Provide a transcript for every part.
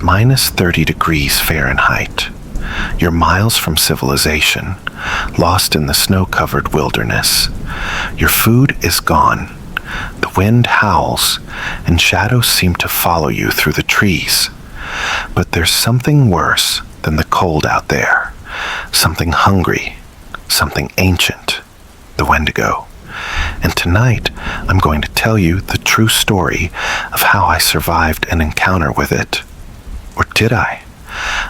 minus 30 degrees Fahrenheit. You're miles from civilization, lost in the snow-covered wilderness. Your food is gone. The wind howls, and shadows seem to follow you through the trees. But there's something worse than the cold out there. Something hungry, something ancient, the Wendigo. And tonight, I'm going to tell you the true story of how I survived an encounter with it. Or did I?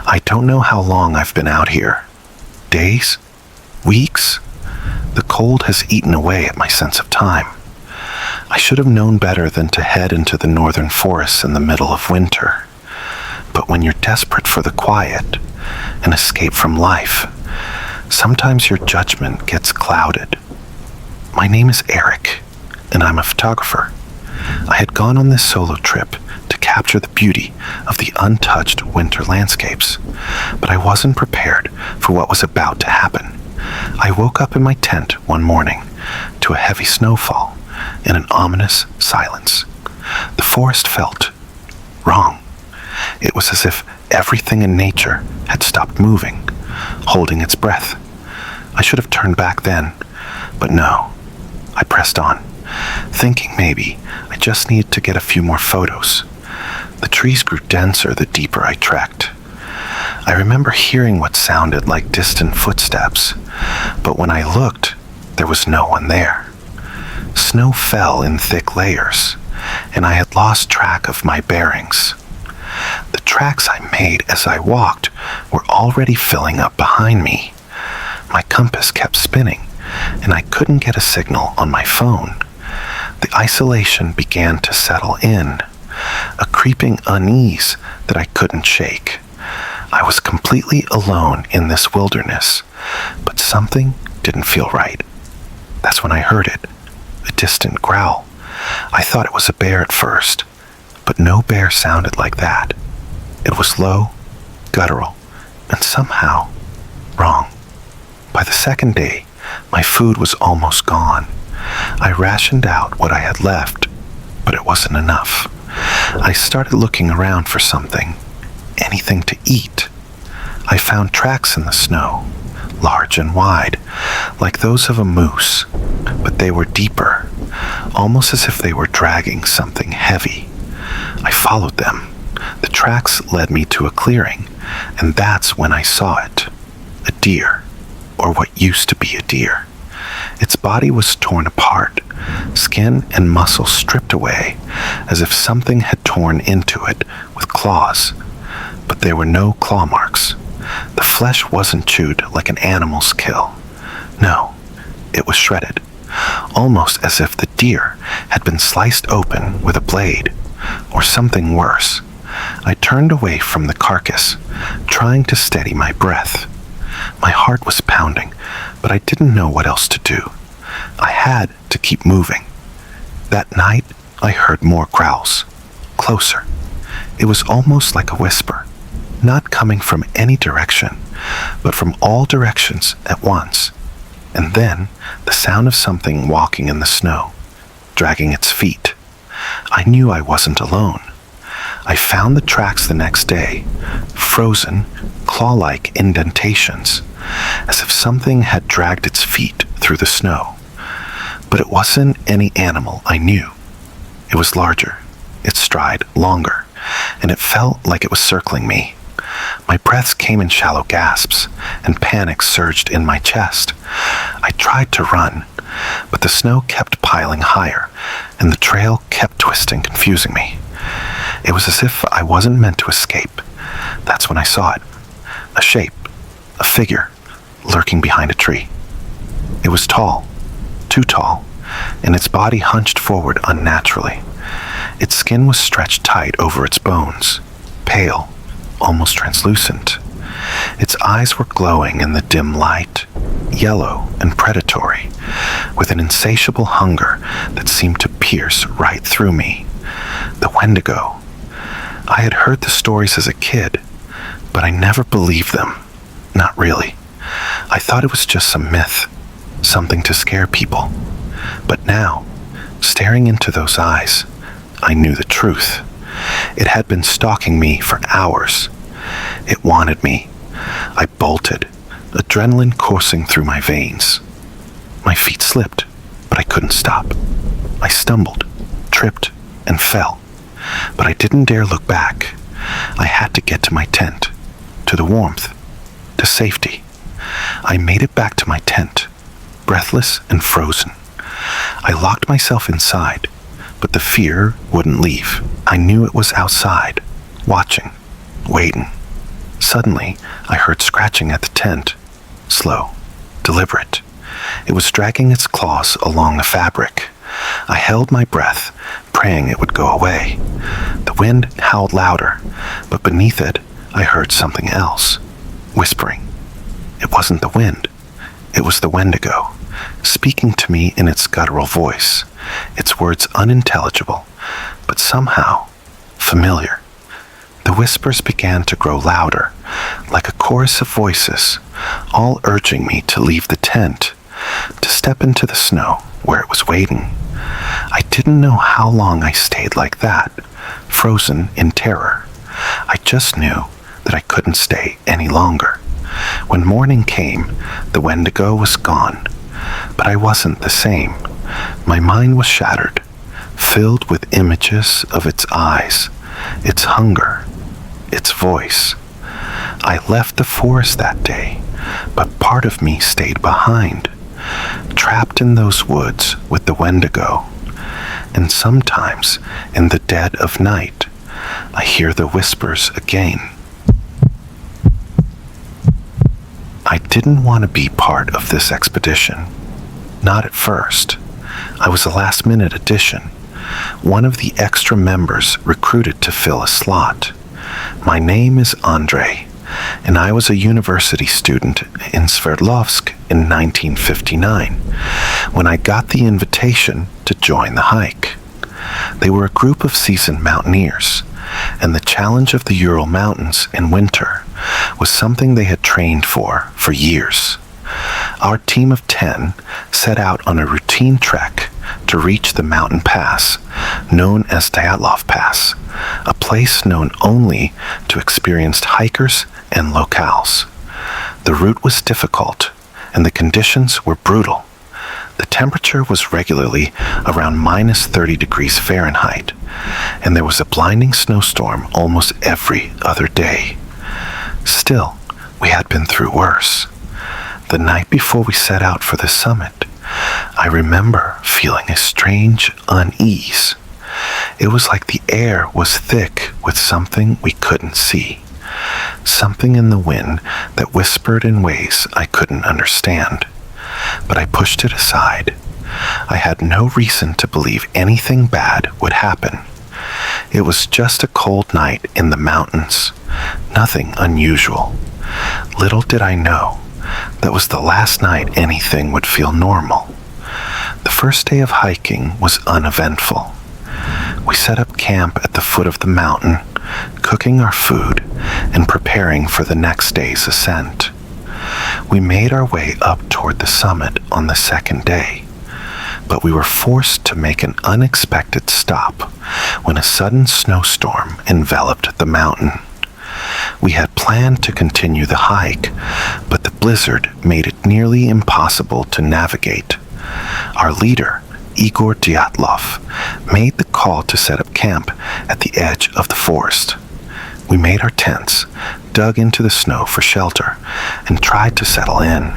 I don't know how long I've been out here. Days? Weeks? The cold has eaten away at my sense of time. I should have known better than to head into the northern forests in the middle of winter. But when you're desperate for the quiet, an escape from life, sometimes your judgment gets clouded. My name is Eric, and I'm a photographer. I had gone on this solo trip to capture the beauty of the untouched winter landscapes, but I wasn't prepared for what was about to happen. I woke up in my tent one morning to a heavy snowfall and an ominous silence. The forest felt wrong. It was as if everything in nature had stopped moving, holding its breath. I should have turned back then, but no. I pressed on, thinking maybe I just needed to get a few more photos. The trees grew denser the deeper I trekked. I remember hearing what sounded like distant footsteps, but when I looked, there was no one there. Snow fell in thick layers, and I had lost track of my bearings. The tracks I made as I walked were already filling up behind me. My compass kept spinning, and I couldn't get a signal on my phone. The isolation began to settle in, a creeping unease that I couldn't shake. I was completely alone in this wilderness, but something didn't feel right. That's when I heard it, a distant growl. I thought it was a bear at first, but no bear sounded like that. It was low, guttural, and somehow wrong. By the second day, my food was almost gone. I rationed out what I had left, but it wasn't enough. I started looking around for something, anything to eat. I found tracks in the snow, large and wide, like those of a moose, but they were deeper, almost as if they were dragging something heavy. I followed them. The tracks led me to a clearing, and that's when I saw it. A deer, or what used to be a deer. Its body was torn apart, skin and muscle stripped away, as if something had torn into it with claws. But there were no claw marks. The flesh wasn't chewed like an animal's kill. No, it was shredded, almost as if the deer had been sliced open with a blade, or something worse. I turned away from the carcass, trying to steady my breath. My heart was pounding, but I didn't know what else to do. I had to keep moving. That night, I heard more growls, closer. It was almost like a whisper, not coming from any direction, but from all directions at once. And then, the sound of something walking in the snow, dragging its feet. I knew I wasn't alone. I found the tracks the next day, frozen, claw-like indentations, as if something had dragged its feet through the snow. But it wasn't any animal I knew. It was larger, its stride longer, and it felt like it was circling me. My breaths came in shallow gasps, and panic surged in my chest. I tried to run, but the snow kept piling higher, and the trail kept twisting, confusing me. It was as if I wasn't meant to escape. That's when I saw it. A shape, a figure, lurking behind a tree. It was tall, too tall, and its body hunched forward unnaturally. Its skin was stretched tight over its bones, pale, almost translucent. Its eyes were glowing in the dim light, yellow and predatory, with an insatiable hunger that seemed to pierce right through me. The Wendigo. I had heard the stories as a kid, but I never believed them. Not really. I thought it was just some myth, something to scare people. But now, staring into those eyes, I knew the truth. It had been stalking me for hours. It wanted me. I bolted, adrenaline coursing through my veins. My feet slipped, but I couldn't stop. I stumbled, tripped, and fell, but I didn't dare look back. I had to get to my tent, to the warmth, to safety. I made it back to my tent, breathless and frozen. I locked myself inside, but the fear wouldn't leave. I knew it was outside, watching, waiting. Suddenly, I heard scratching at the tent, slow, deliberate. It was dragging its claws along the fabric. I held my breath, praying it would go away. The wind howled louder, but beneath it, I heard something else, whispering. It wasn't the wind. It was the Wendigo, speaking to me in its guttural voice, its words unintelligible, but somehow familiar. The whispers began to grow louder, like a chorus of voices, all urging me to leave the tent, to step into the snow where it was waiting. I didn't know how long I stayed like that, frozen in terror. I just knew that I couldn't stay any longer. When morning came, the Wendigo was gone, but I wasn't the same. My mind was shattered, filled with images of its eyes, its hunger, its voice. I left the forest that day, but part of me stayed behind, trapped in those woods with the Wendigo. And sometimes, in the dead of night, I hear the whispers again. I didn't want to be part of this expedition. Not at first. I was a last-minute addition, one of the extra members recruited to fill a slot. My name is Andre, and I was a university student in Sverdlovsk in 1959 when I got the invitation to join the hike. They were a group of seasoned mountaineers, and the challenge of the Ural Mountains in winter was something they had trained for years. Our team of 10 set out on a routine trek to reach the mountain pass known as Dyatlov Pass, a place known only to experienced hikers and locals. The route was difficult, and the conditions were brutal. The temperature was regularly around minus 30 degrees Fahrenheit, and there was a blinding snowstorm almost every other day. Still, we had been through worse. The night before we set out for the summit, I remember feeling a strange unease. It was like the air was thick with something we couldn't see, something in the wind that whispered in ways I couldn't understand. But I pushed it aside. I had no reason to believe anything bad would happen. It was just a cold night in the mountains, nothing unusual. Little did I know that was the last night anything would feel normal. The first day of hiking was uneventful. We set up camp at the foot of the mountain, cooking our food and preparing for the next day's ascent. We made our way up toward the summit on the second day, but we were forced to make an unexpected stop when a sudden snowstorm enveloped the mountain. We had planned to continue the hike, but the blizzard made it nearly impossible to navigate. Our leader, Igor Dyatlov, made the call to set up camp at the edge of the forest. We made our tents, dug into the snow for shelter, and tried to settle in.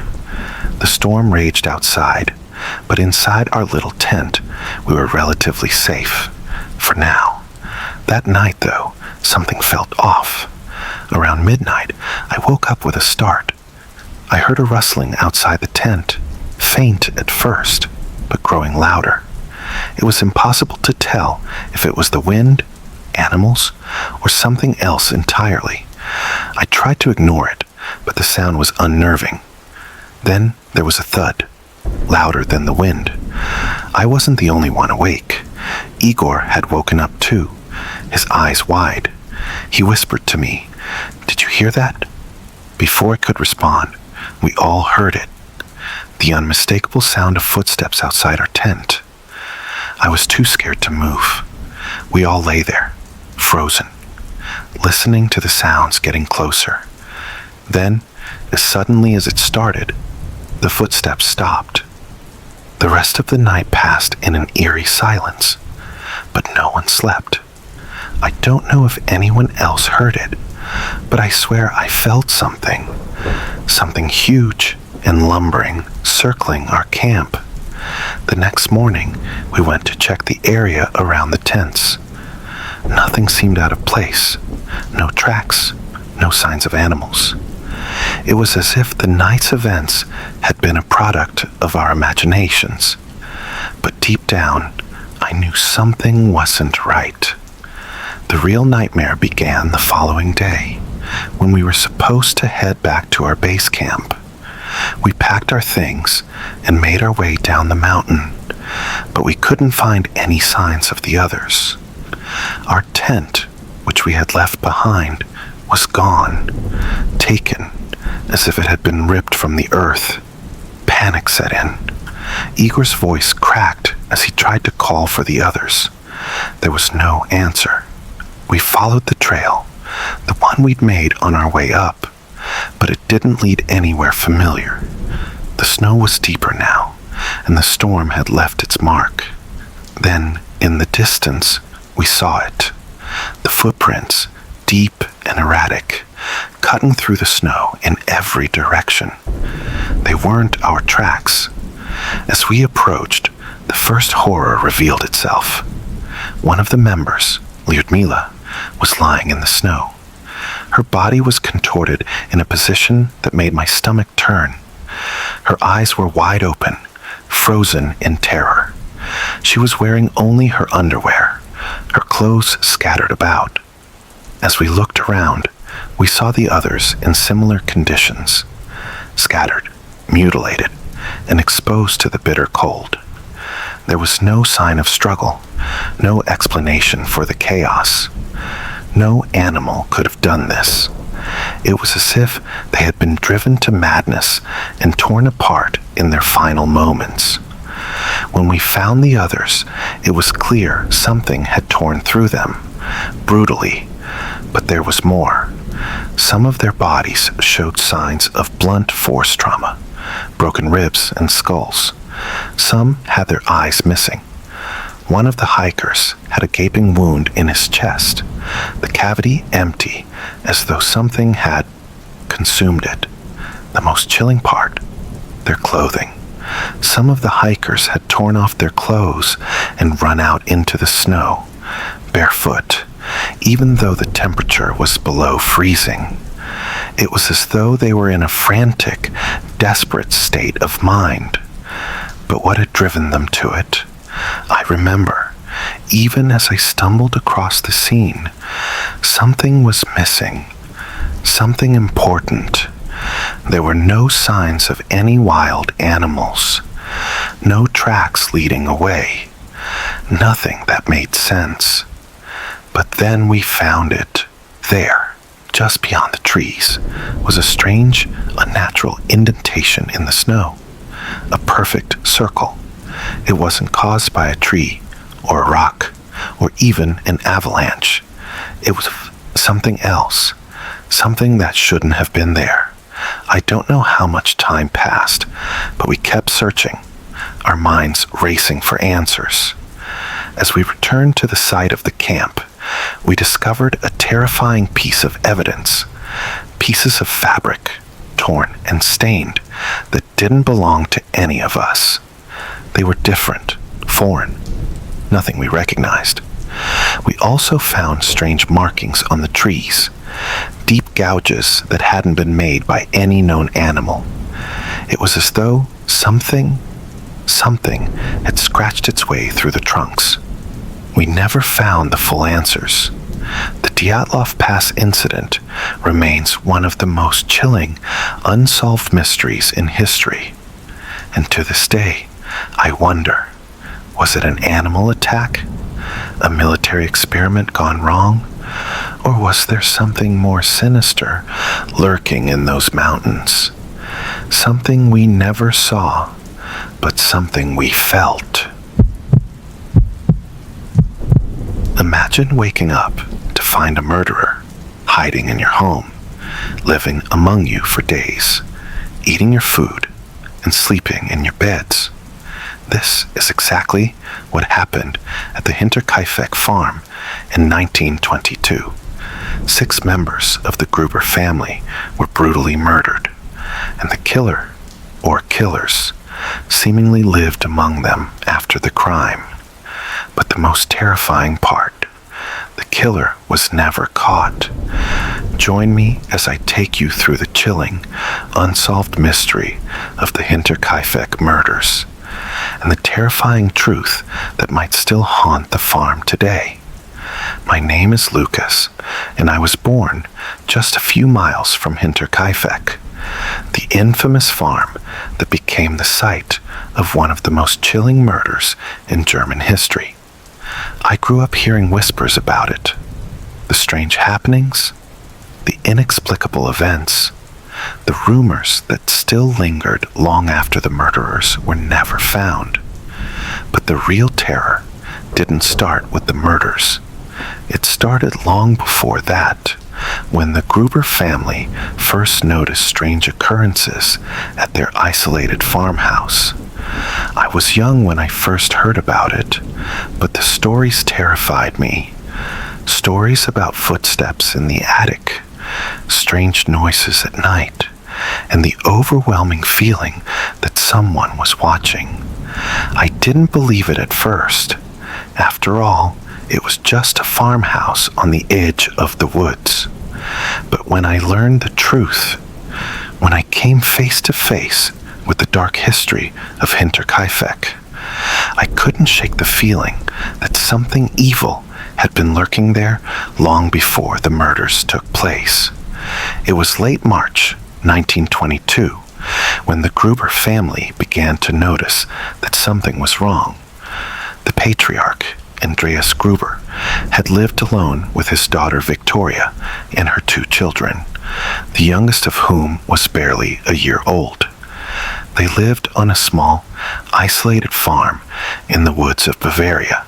The storm raged outside, but inside our little tent, we were relatively safe, for now. That night, though, something felt off. Around midnight, I woke up with a start. I heard a rustling outside the tent, faint at first, but growing louder. It was impossible to tell if it was the wind, animals, or something else entirely. I tried to ignore it, but the sound was unnerving. Then there was a thud, louder than the wind. I wasn't the only one awake. Igor had woken up too, his eyes wide. He whispered to me, "Did you hear that?" Before I could respond, we all heard it. The unmistakable sound of footsteps outside our tent. I was too scared to move. We all lay there, frozen, listening to the sounds getting closer. Then, as suddenly as it started, the footsteps stopped. The rest of the night passed in an eerie silence, but no one slept. I don't know if anyone else heard it, but I swear I felt something huge and lumbering, circling our camp. The next morning, we went to check the area around the tents. Nothing seemed out of place. No tracks, no signs of animals. It was as if the night's events had been a product of our imaginations. But deep down, I knew something wasn't right. The real nightmare began the following day, when we were supposed to head back to our base camp. We packed our things and made our way down the mountain, but we couldn't find any signs of the others. Our tent, which we had left behind, was gone, taken, as if it had been ripped from the earth. Panic set in. Igor's voice cracked as he tried to call for the others. There was no answer. We followed the trail, the one we'd made on our way up, but it didn't lead anywhere familiar. The snow was deeper now, and the storm had left its mark. Then, in the distance, we saw it. The footprints, deep and erratic, cutting through the snow in every direction. They weren't our tracks. As we approached, the first horror revealed itself. One of the members, Lyudmila, was lying in the snow. Her body was contorted in a position that made my stomach turn. Her eyes were wide open, frozen in terror. She was wearing only her underwear, her clothes scattered about. As we looked around, we saw the others in similar conditions, scattered, mutilated, and exposed to the bitter cold. There was no sign of struggle, no explanation for the chaos. No animal could have done this. It was as if they had been driven to madness and torn apart in their final moments. When we found the others, it was clear something had torn through them, brutally, but there was more. Some of their bodies showed signs of blunt force trauma, broken ribs and skulls. Some had their eyes missing. One of the hikers had a gaping wound in his chest, the cavity empty, as though something had consumed it. The most chilling part, their clothing. Some of the hikers had torn off their clothes and run out into the snow, barefoot, even though the temperature was below freezing. It was as though they were in a frantic, desperate state of mind. But what had driven them to it? I remember, even as I stumbled across the scene, something was missing, something important. There were no signs of any wild animals, no tracks leading away, nothing that made sense. But then we found it. There, just beyond the trees, was a strange, unnatural indentation in the snow, a perfect circle. It wasn't caused by a tree, or a rock, or even an avalanche. It was something else, something that shouldn't have been there. I don't know how much time passed, but we kept searching, our minds racing for answers. As we returned to the site of the camp, we discovered a terrifying piece of evidence, pieces of fabric, torn and stained, that didn't belong to any of us. They were different, foreign, nothing we recognized. We also found strange markings on the trees, deep gouges that hadn't been made by any known animal. It was as though something had scratched its way through the trunks. We never found the full answers. The Dyatlov Pass incident remains one of the most chilling, unsolved mysteries in history. And to this day, I wonder, was it an animal attack? A military experiment gone wrong? Or was there something more sinister lurking in those mountains? Something we never saw, but something we felt. Imagine waking up to find a murderer, hiding in your home, living among you for days, eating your food, and sleeping in your beds. This is exactly what happened at the Hinterkaifeck farm in 1922. 6 members of the Gruber family were brutally murdered, and the killer, or killers, seemingly lived among them after the crime. But the most terrifying part, the killer was never caught. Join me as I take you through the chilling, unsolved mystery of the Hinterkaifeck murders, and the terrifying truth that might still haunt the farm today. My name is Lucas, and I was born just a few miles from Hinterkaifeck, the infamous farm that became the site of one of the most chilling murders in German history. I grew up hearing whispers about it, the strange happenings, the inexplicable events, the rumors that still lingered long after the murderers were never found. But the real terror didn't start with the murders. It started long before that, when the Gruber family first noticed strange occurrences at their isolated farmhouse. I was young when I first heard about it, but the stories terrified me. Stories about footsteps in the attic, strange noises at night, and the overwhelming feeling that someone was watching. I didn't believe it at first. After all, it was just a farmhouse on the edge of the woods. But when I learned the truth, when I came face to face with the dark history of Hinterkaifeck, I couldn't shake the feeling that something evil had been lurking there long before the murders took place. It was late March 1922 when the Gruber family began to notice that something was wrong. The patriarch, Andreas Gruber, had lived alone with his daughter Victoria and her 2 children, the youngest of whom was barely a year old. They lived on a small, isolated farm in the woods of Bavaria,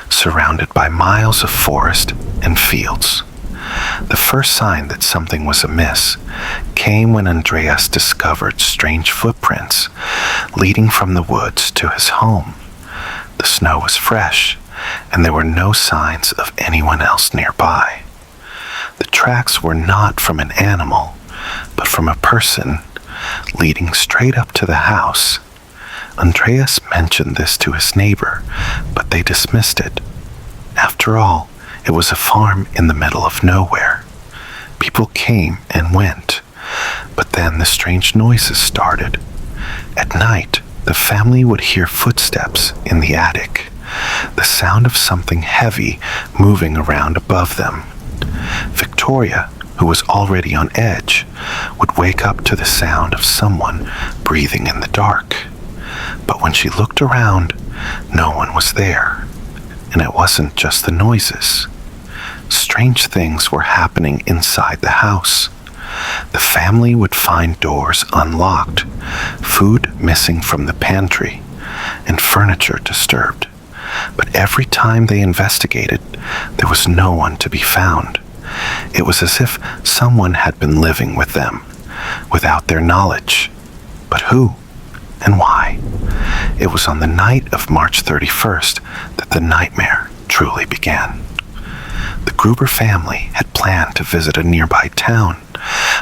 surrounded by miles of forest and fields. The first sign that something was amiss came when Andreas discovered strange footprints leading from the woods to his home. The snow was fresh, and there were no signs of anyone else nearby. The tracks were not from an animal, but from a person, leading straight up to the house. Andreas mentioned this to his neighbor, but they dismissed it. After all, it was a farm in the middle of nowhere. People came and went, but then the strange noises started. At night, the family would hear footsteps in the attic, the sound of something heavy moving around above them. Victoria, who was already on edge, would wake up to the sound of someone breathing in the dark. But when she looked around, no one was there. And it wasn't just the noises. Strange things were happening inside the house. The family would find doors unlocked, food missing from the pantry, and furniture disturbed. But every time they investigated, there was no one to be found. It was as if someone had been living with them, without their knowledge. But who and why? It was on the night of March 31st that the nightmare truly began. The Gruber family had planned to visit a nearby town,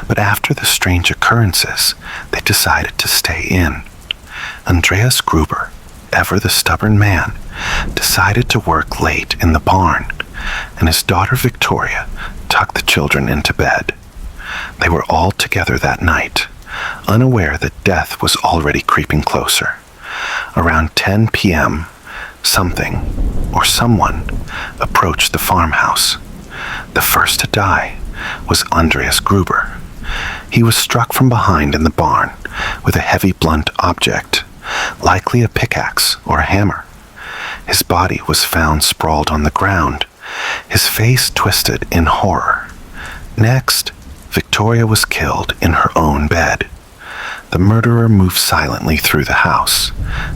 but after the strange occurrences, they decided to stay in. Andreas Gruber, ever the stubborn man, decided to work late in the barn, and his daughter Victoria tucked the children into bed. They were all together that night, unaware that death was already creeping closer. Around 10 p.m., something or someone approached the farmhouse. The first to die was Andreas Gruber. He was struck from behind in the barn with a heavy blunt object, likely a pickaxe or a hammer. His body was found sprawled on the ground, his face twisted in horror. Next, Victoria was killed in her own bed. The murderer moved silently through the house,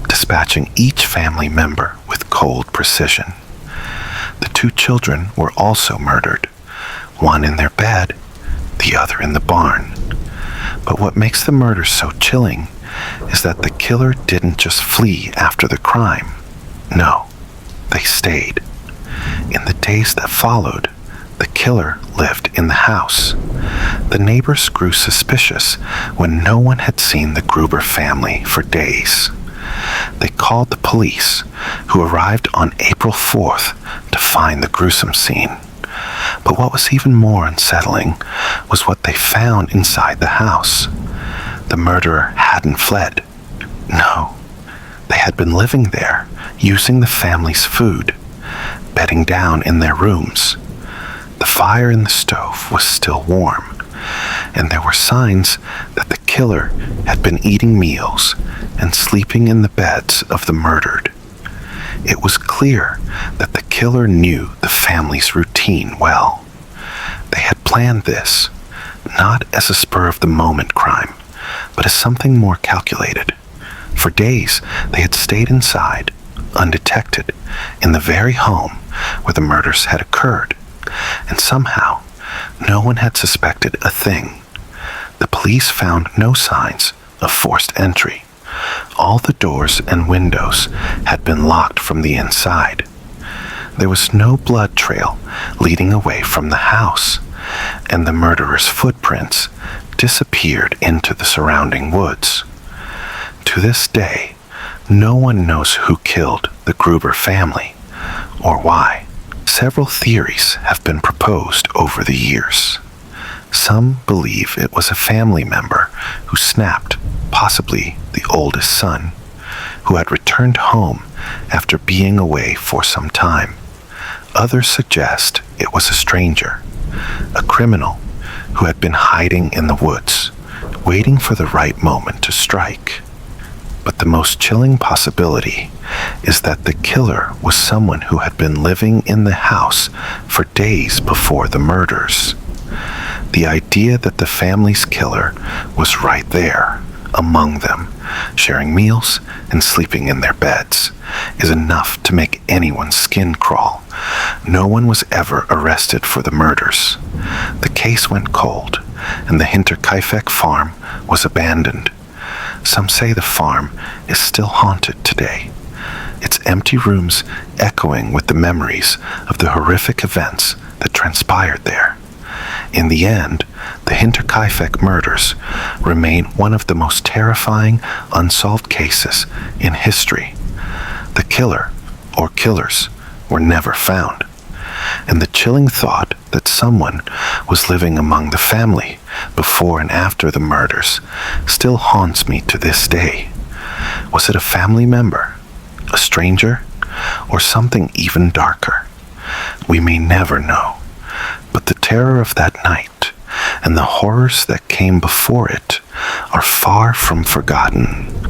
dispatching each family member with cold precision. The 2 children were also murdered. one in their bed, the other in the barn. But what makes the murder so chilling is that the killer didn't just flee after the crime. No, they stayed. In the days that followed, the killer lived in the house. The neighbors grew suspicious when no one had seen the Gruber family for days. They called the police, who arrived on April 4th to find the gruesome scene. But what was even more unsettling was what they found inside the house. The murderer hadn't fled. No, they had been living there, using the family's food, bedding down in their rooms. The fire in the stove was still warm, and there were signs that the killer had been eating meals and sleeping in the beds of the murdered. It was clear that the killer knew the family's routine well. They had planned this, not as a spur-of-the-moment crime, but as something more calculated. For days, they had stayed inside, undetected, in the very home where the murders had occurred, and somehow, no one had suspected a thing. The police found no signs of forced entry. All the doors and windows had been locked from the inside. There was no blood trail leading away from the house, and the murderer's footprints disappeared into the surrounding woods. To this day, no one knows who killed the Gruber family or why. Several theories have been proposed over the years. Some believe it was a family member who snapped, possibly the oldest son, who had returned home after being away for some time. Others suggest it was a stranger, a criminal who had been hiding in the woods, waiting for the right moment to strike. But the most chilling possibility is that the killer was someone who had been living in the house for days before the murders. The idea that the family's killer was right there, among them, sharing meals and sleeping in their beds, is enough to make anyone's skin crawl. No one was ever arrested for the murders. The case went cold, and the Hinterkaifeck farm was abandoned. Some say the farm is still haunted today, its empty rooms echoing with the memories of the horrific events that transpired there. In the end, the Hinterkaifeck murders remain one of the most terrifying unsolved cases in history. The killer, or killers, were never found, and the chilling thought that someone was living among the family before and after the murders still haunts me to this day. Was it a family member, a stranger, or something even darker? We may never know, but the terror of that night and the horrors that came before it are far from forgotten.